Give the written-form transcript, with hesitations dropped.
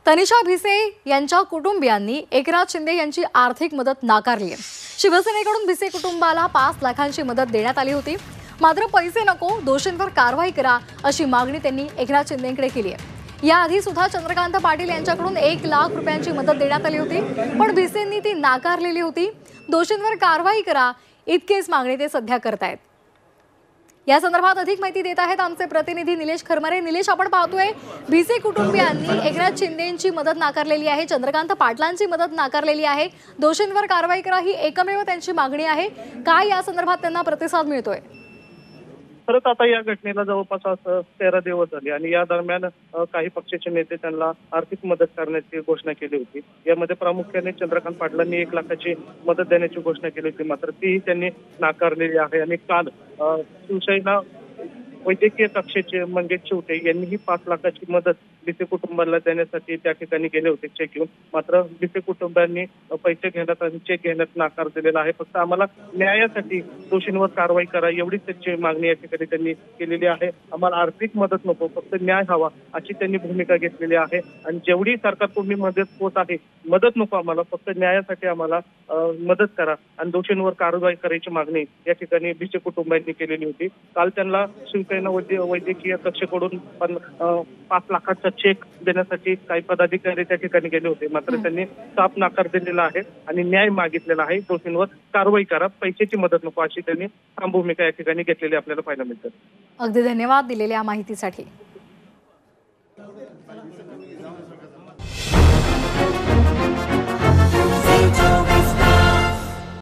तनिषा भिसे यांच्या कुटुंबियांनी एकनाथ शिंदे यांची आर्थिक मदत नाकारली आहे। शिवसेनेकडून भिसे कुटुंबाला 5 लाखांची मदत देण्यात आली होती, मात्र पैसे नको, दोषींवर कारवाई करा अशी मागणी त्यांनी एकनाथ शिंदेंकडे केली आहे। याआधी सुद्धा चंद्रकांत पाटील यांच्याकडून 1 लाख रुपयांची मदत देण्यात आली होती, पण भिसेंनी ती नाकारलेली होती। दोषींवर कारवाई करा इतकीच मागणी ते सध्या करतायत। या संदर्भात अधिक माहिती देत आहेत आमचे प्रतिनिधी निलेश खरमारे। निलेश, आपण पाहतोय भिसे कुटुंबियांनी एकनाथ शिंदेंची मदत नाकारलेली आहे, चंद्रकांत पाटलांची मदत नाकारलेली आहे। दोषींवर कारवाई करा ही एकमेव त्यांची मागणी आहे। काय या संदर्भात त्यांना प्रतिसाद मिळतोय? खरंच आता या घटनेला जवळपास 13 दिवस झाले आणि या दरम्यान काही पक्षाचे नेते त्यांना आर्थिक मदत करण्याची घोषणा केली होती। यामध्ये प्रामुख्याने चंद्रकांत पाटलांनी 1 लाखाची मदत देण्याची घोषणा केली होती, मात्र ती त्यांनी नाकारलेली आहे। आणि काल शिवसेना वैद्यकीय कक्षेचे मंगेश चिवटे यांनीही 5 लाखाची मदत भिसे कुटुंबाला देण्यासाठी त्या ठिकाणी गेले होते चेक घेऊन, मात्र भिसे कुटुंबांनी पैसे घेण्यात आणि चेक घेण्यात नाकार दिलेला आहे। फक्त आम्हाला न्यायासाठी दोषींवर कारवाई करा एवढीच त्यांची मागणी या ठिकाणी त्यांनी केलेली आहे। आम्हाला आर्थिक मदत नको, फक्त न्याय हवा अशी त्यांनी भूमिका घेतलेली आहे। आणि जेवढी सरकारकडून मदत होत आहे, मदत नको आम्हाला, फक्त न्यायासाठी आम्हाला मदत करा आणि दोषींवर कारवाई करायची मागणी या ठिकाणी भिसे कुटुंबांनी केलेली होती। काल त्यांना शिवसेना वैद्यकीय कक्षेकडून 5 लाखाचा चेक देण्यासाठी काही पदाधिकारी त्या ठिकाणी गेले होते, मात्र त्यांनी साफ नाकार दिलेला आहे आणि न्याय मागितलेला आहे। दोषींवर कारवाई करा, पैशाची मदत नको अशी त्यांनी ठाम भूमिका या ठिकाणी घेतलेली आपल्याला पाहायला मिळते। अगदी धन्यवाद दिलेल्या माहितीसाठी।